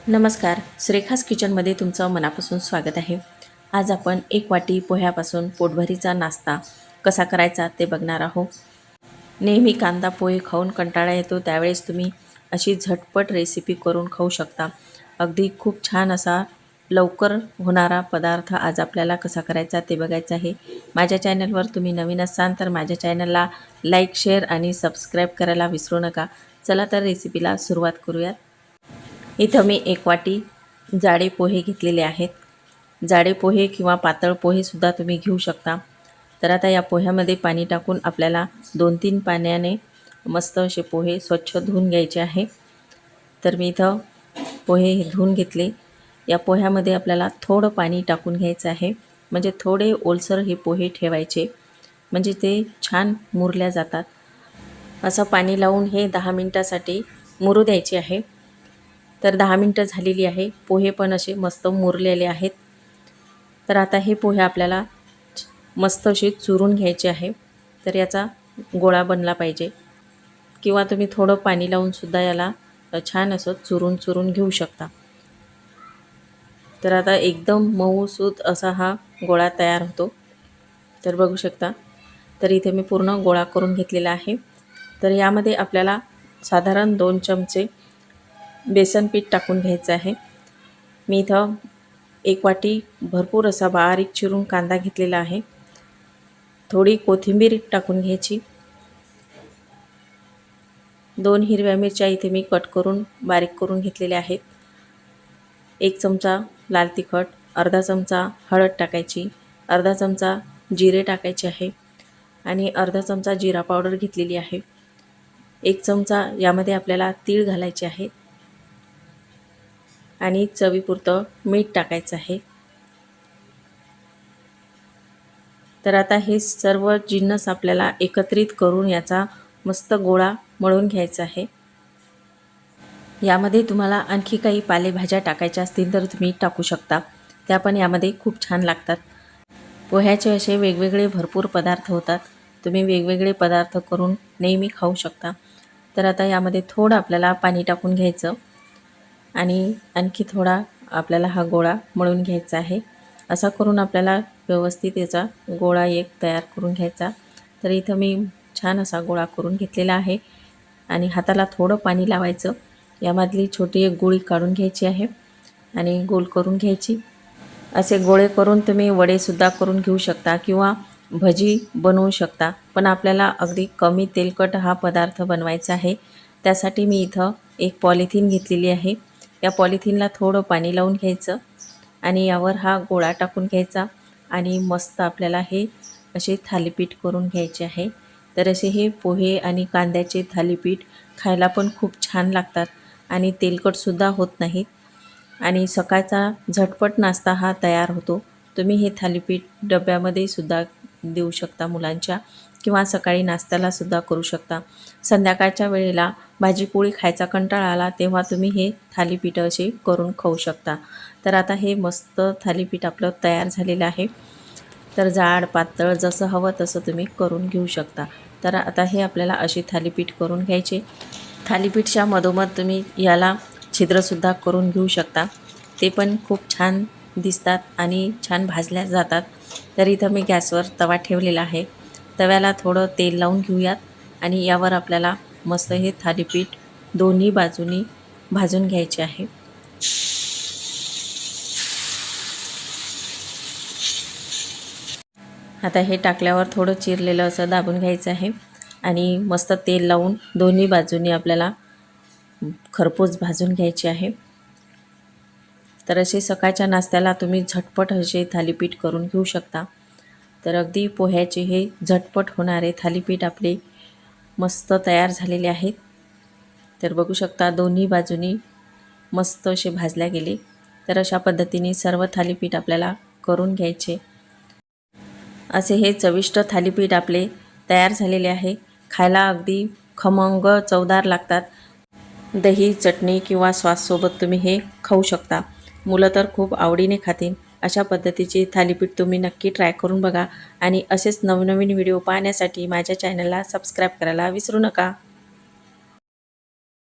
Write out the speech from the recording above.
नमस्कार, श्रेखास किचनमध्ये तुमचं मनापासून स्वागत आहे. आज आपण एक वाटी पोह्यापासून पोटभरीचा नाश्ता कसा करायचा ते बघणार आहोत. नेहमी कांदा पोहे खाऊन कंटाळा येतो, त्यावेळेस तुम्ही अशी झटपट रेसिपी करून खाऊ शकता. अगदी खूप छान असा लवकर होणारा पदार्थ आज आपल्याला कसा करायचा ते बघायचं आहे. माझ्या चॅनलवर तुम्ही नवीन असाल तर माझ्या चॅनलला लाईक, शेअर आणि सबस्क्राईब करायला विसरू नका. चला तर रेसिपीला सुरुवात करूयात. इथं मी एक वाटी जाडे पोहे घेतलेले आहेत. जाडे पोहे किंवा पातळ पोहेसुद्धा तुम्ही घेऊ शकता. तर आता या पोह्यामध्ये पाणी टाकून आपल्याला 2-3 पाण्याने मस्त असे पोहे स्वच्छ धुवून घ्यायचे आहे. तर मी इथं पोहे धुवून घेतले. या पोह्यामध्ये आपल्याला थोडं पाणी टाकून घ्यायचं आहे, म्हणजे थोडे ओलसर हे पोहे ठेवायचे, म्हणजे ते छान मुरल्या जातात. असं पाणी लावून हे 10 मिनटासाठी मुरू द्यायचे आहे. तर 10 मिनटं झालेली आहे. पोहे पण असे मस्त मुरलेले आहेत. तर आता हे पोहे आपल्याला मस्त असे चुरून घ्यायचे आहे. तर याचा गोळा बनला पाहिजे, किंवा तुम्ही थोडं पाणी लावूनसुद्धा याला छान असं चुरून घेऊ शकता. तर आता एकदम मऊसूत असा हा गोळा तयार होतो. तर बघू शकता. तर इथे मी पूर्ण गोळा करून घेतलेला आहे. तर यामध्ये आपल्याला साधारण 2 चमचे बेसन पीठ टाकून घ्यायचं आहे. मी इथं एक वाटी भरपूर असा बारीक चिरून कांदा घेतलेला आहे. थोडी कोथिंबीर टाकून घ्यायची. 2 हिरव्या मिरच्या इथे मी कट करून बारीक करून घेतलेल्या आहेत. 1 चमचा लाल तिखट, अर्धा चमचा हळद टाकायची, अर्धा चमचा जिरे टाकायचे आहे आणि अर्धा चमचा जिरा पावडर घेतलेली आहे. 1 चमचा यामध्ये आपल्याला तीळ घालायचे आहेत आणि चवीपुरतं मीठ टाकायचं आहे. तर आता हे सर्व जिन्नस आपल्याला एकत्रित करून याचा मस्त गोळा मळून घ्यायचा आहे. यामध्ये तुम्हाला आणखी काही पालेभाज्या टाकायच्या असतील तर तुम्ही टाकू शकता, त्या पण यामध्ये खूप छान लागतात. पोह्याचे असे वेगवेगळे भरपूर पदार्थ होतात. तुम्ही वेगवेगळे पदार्थ करून नेहमी खाऊ शकता. तर आता यामध्ये थोडं आपल्याला पाणी टाकून घ्यायचं आणि आणखी थोडा आपल्याला हा गोळा मळून घ्यायचा आहे. असा करून आपल्याला व्यवस्थित याचा गोळा एक तयार करून घ्यायचा. तर इथं मी छान असा गोळा करून घेतलेला आहे आणि हाताला थोडं पाणी लावायचं. यामधली छोटी एक गोळी काढून घ्यायची आहे आणि गोल करून घ्यायची. असे गोळे करून तुम्ही वडेसुद्धा करून घेऊ शकता किंवा भजी बनवू शकता. पण आपल्याला अगदी कमी तेलकट हा पदार्थ बनवायचा आहे. त्यासाठी मी इथं एक पॉलिथिन घेतलेली आहे. या पॉलिथिनला थोडं पाणी लावून घ्यायचं आणि यावर हा गोळा टाकून घ्यायचा आणि मस्त आपल्याला हे असे थालीपीठ करून घ्यायचे आहे. तर असे हे पोहे आणि कांद्याचे थालीपीठ खायला पण खूप छान लागतात आणि तेलकटसुद्धा होत नाहीत आणि सकाळचा झटपट नाश्ता हा तयार होतो. तुम्ही हे थालीपीठ डब्यामध्ये सुद्धा देऊ शकता मुलांच्या, किंवा सकाळी नाश्त्यालासुद्धा करू शकता. संध्याकाळच्या वेळेला भाजीपोळी खायचा कंटाळा आला तेव्हा तुम्ही हे थालीपीठ असे करून खाऊ शकता. तर आता हे मस्त थालीपीठ आपलं तयार झालेलं आहे. तर जाड पातळ जसं हवं तसं तुम्ही करून घेऊ शकता. तर आता हे आपल्याला अशी थालीपीठ करून घ्यायचे. थालीपीठच्या मधोमध तुम्ही याला छिद्रसुद्धा करून घेऊ शकता, ते पण खूप छान दिसतात आणि छान भाजल्या जातात. तर इथं मी गॅसवर तवा ठेवलेला आहे. तव्याला थोडं तेल लावून घेऊयात आणि यावर आपल्याला मस्त हे थालीपीठ दोन्ही बाजूनी भाजून घ्यायचे आहे. आता हे टाकल्यावर थोडं चिरलेलं असं दाबून घ्यायचं आहे आणि मस्त तेल लावून दोन्ही बाजूनी आपल्याला खरपूस भाजून घ्यायचे आहे. तर असे सकाळच्या नाश्त्याला तुम्ही झटपट असे थालीपीठ करून घेऊ शकता. तर अगदी पोह्याचे हे झटपट होणारे थालीपीठ आपले मस्त तयार झालेले आहेत. तर बघू शकता दोन्ही बाजूनी मस्त असे भाजल्या गेले. तर अशा पद्धतीने सर्व थालीपीठ आपल्याला करून घ्यायचे. असे हे चविष्ट थालीपीठ आपले तयार झालेले आहे. खायला अगदी खमंग चवदार लागतात. दही, चटणी किंवा सॉससोबत तुम्ही हे खाऊ शकता. मुलं तर खूप आवडीने खातील. अशा पद्धतीचे थालीपीठ तुम्ही नक्की ट्राय करून बघा आणि असेच नवनवीन व्हिडिओ पाहण्यासाठी माझ्या चॅनलला सबस्क्राईब करायला विसरू नका.